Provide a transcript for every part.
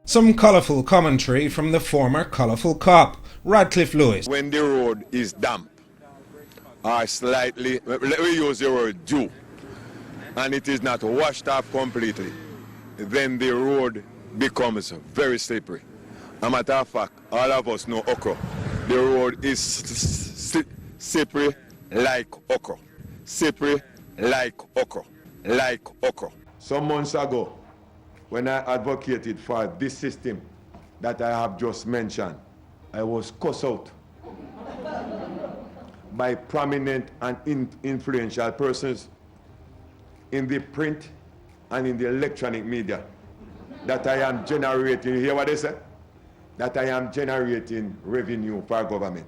Some colourful commentary from the former colourful cop, Radcliffe Lewis. When the road is damp or slightly, let me use the word dew, and it is not washed off completely, then the road becomes very slippery. A matter of fact, all of us know okra. The road is slippery like okra. Slippery like okra. Like okra. Some months ago, when I advocated for this system that I have just mentioned, I was cussed out by prominent and influential persons in the print and in the electronic media that I am generating, you hear what they say? That I am generating revenue for government.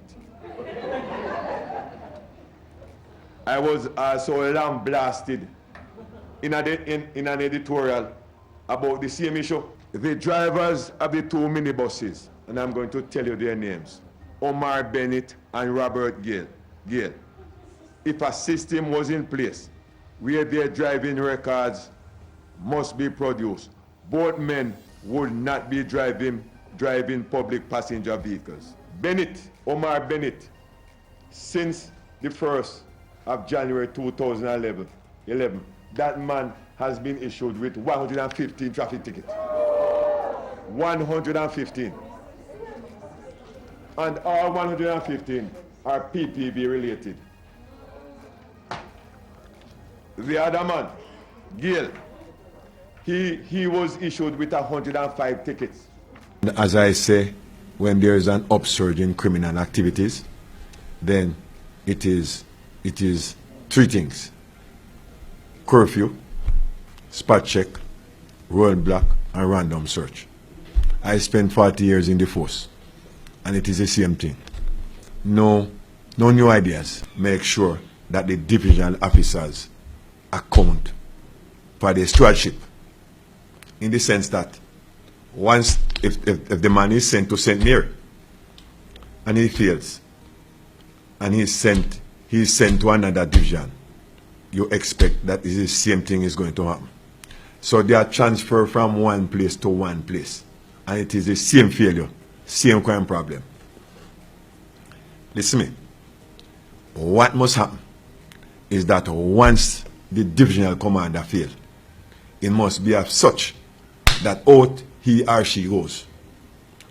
I was also lambasted in an editorial about the same issue. The drivers of the two minibuses, and I'm going to tell you their names, Omar Bennett and Robert Gale. If a system was in place where their driving records must be produced, both men would not be driving public passenger vehicles. Omar Bennett, since the 1st of January 2011, that man has been issued with 115 traffic tickets. 115. And all 115 are PPV related. The other man, Gil, he was issued with 105 tickets. As I say, when there is an upsurge in criminal activities, then it is three things: curfew, spot check, roadblock, and random search. I spent 40 years in the force, and it is the same thing. No new ideas. Make sure that the divisional officers account for their stewardship, in the sense that once, if the man is sent to St. Mary and he fails, and he's sent to another division, you expect that the same thing is going to happen. So they are transferred from one place to one place, and it is the same failure, same crime problem. Listen to me. What must happen is that once the divisional commander fails, it must be of such that out he or she goes,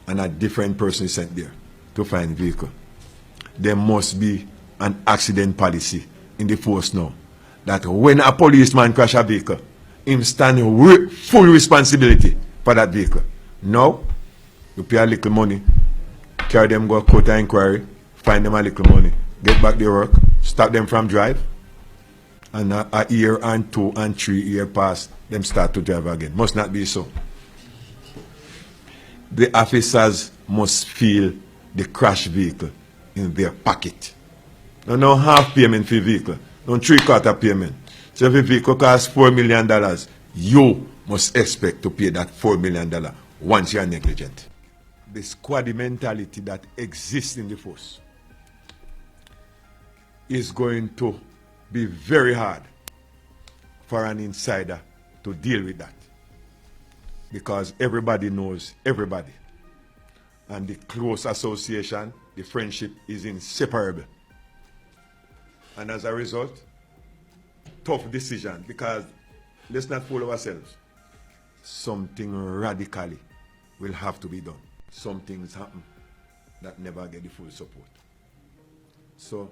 and a different person is sent there to find the vehicle. There must be an accident policy in the force now, that when a policeman crash a vehicle, him stand full responsibility for that vehicle. Now, you pay a little money, carry them, go court of inquiry, find them a little money, get back their work, stop them from drive, and a year and 2 and 3 years pass, them start to drive again. Must not be so. The officers must feel the crash vehicle in their pocket. No half payment for the vehicle, no 3/4 payment. So if a vehicle costs $4 million, you must expect to pay that $4 million once you are negligent. The squad mentality that exists in the force is going to be very hard for an insider to deal with that, because everybody knows everybody, and the close association, the friendship is inseparable. And as a result, tough decision, because let's not fool ourselves. Something radically will have to be done. Some things happen that never get the full support. So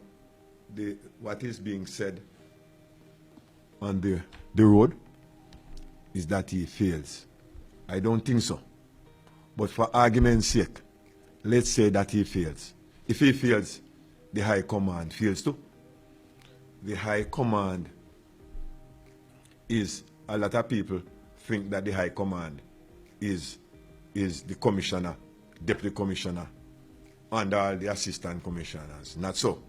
what is being said on the road is that he fails. I don't think so. But for argument's sake, let's say that he fails. If he fails, the high command fails too. The high command is, a lot of people think that the high command is the commissioner, deputy commissioner, and all the assistant commissioners. Not so.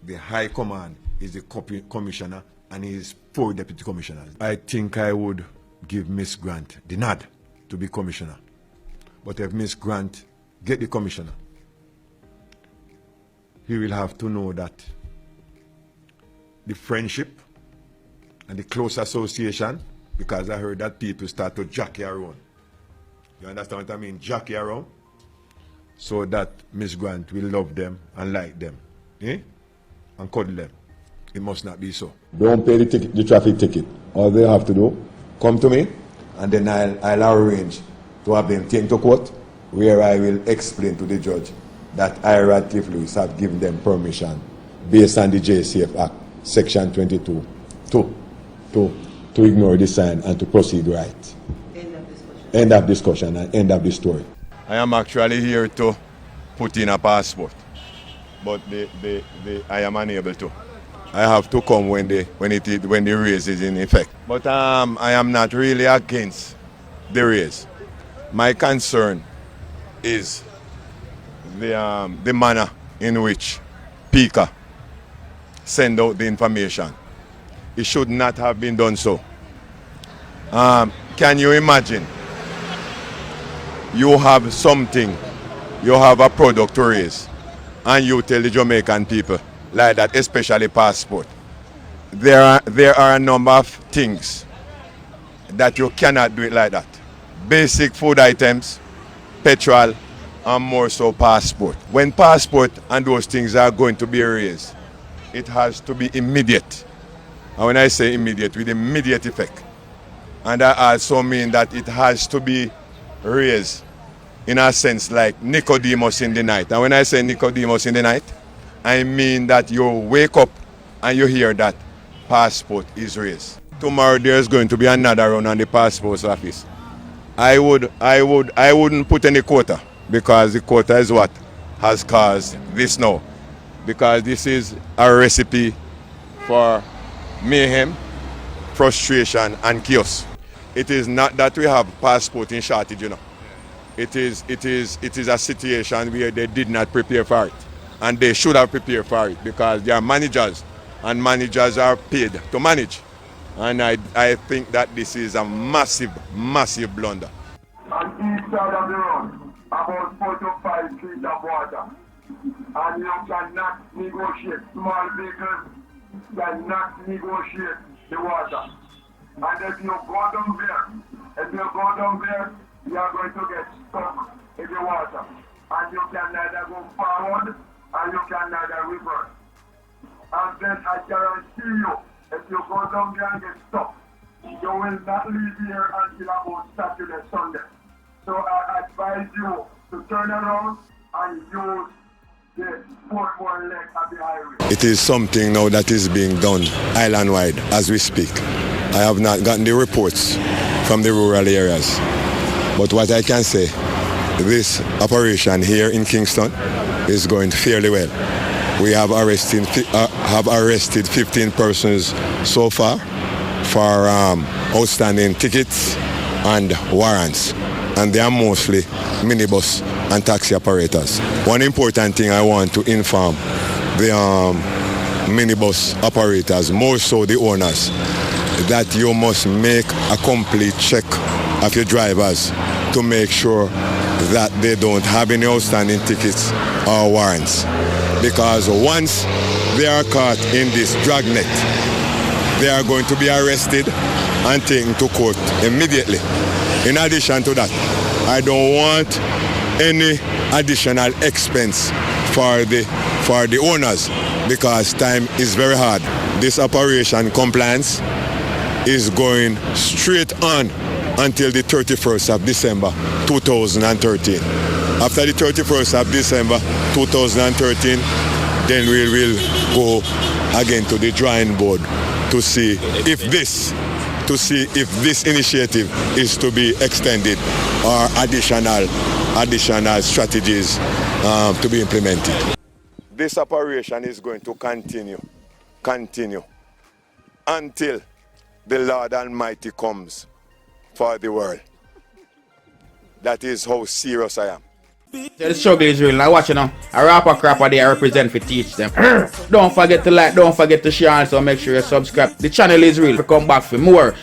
The high command is the commissioner, and he is 4 deputy commissioners. I think I would give Miss Grant the nod to be commissioner. But if Miss Grant get the commissioner, he will have to know that the friendship and the close association, because I heard that people start to jockey around, You understand what I mean? Jockey around. So that Miss Grant will love them and like them. Eh? And cuddle them. It must not be so. Don't pay the traffic ticket. All they have to do, come to me, and then I'll arrange to have them taken to court, where I will explain to the judge that I, RADCLIFFE Lewis, have given them permission based on the JCF Act, Section 22, to ignore the sign and to proceed right. End of discussion. End of discussion and end of the story. I am actually here to put in a passport, but I am unable to. I have to come when the raise is in effect. But I am not really against the raise. My concern is the manner in which PICA send out the information. It should not have been done so. Can you imagine? You have something, you have a product to raise, and you tell the Jamaican people like that, especially passport. There are a number of things that you cannot do it like that. Basic food items, petrol, and more so passport. When passport and those things are going to be raised, it has to be immediate. And when I say immediate, with immediate effect. And that also means that it has to be raised in a sense like Nicodemus in the night. And when I say Nicodemus in the night, I mean that you wake up and you hear that passport is raised. Tomorrow there's going to be another run on the passport office. I wouldn't put any quota, because the quota is what has caused this now. Because this is a recipe for mayhem, frustration, and chaos. It is not that we have passport in shortage, you know. It is a situation where they did not prepare for it. And they should have prepared for it, because they are managers, and managers are paid to manage. And I think that this is a massive, massive blunder. On each side of the road, about 4 to 5 feet of water. And you cannot negotiate. Small vehicles cannot negotiate the water. And if you go down there, you are going to get stuck in the water. And you can neither go forward and you can neither reverse. And then I guarantee you, if you go down there and get stuck, you will not leave here until about Saturday, Sunday. So I advise you to turn around and use the fourth-wheel leg of the highway. It is something now that is being done island-wide as we speak. I have not gotten the reports from the rural areas. But what I can say, this operation here in Kingston is going fairly well. We have arrested 15 persons so far for outstanding tickets and warrants. And they are mostly minibus and taxi operators. One important thing I want to inform the minibus operators, more so the owners, that you must make a complete check of your drivers to make sure that they don't have any outstanding tickets or warrants. Because once they are caught in this dragnet, they are going to be arrested and taken to court immediately. In addition to that, I don't want any additional expense for the owners, because time is very hard. This operation compliance is going straight on until the 31st of December 2013. After the 31st of December 2013, then we will go again to the drawing board to see if this initiative is to be extended or additional strategies to be implemented. This operation is going to continue until the Lord Almighty comes for the world. That is how serious I am. The struggle is real. Now watch it now. A rapper crapper they represent for teach them. Don't forget to like, don't forget to share, so make sure you subscribe. The channel is real. We come back for more.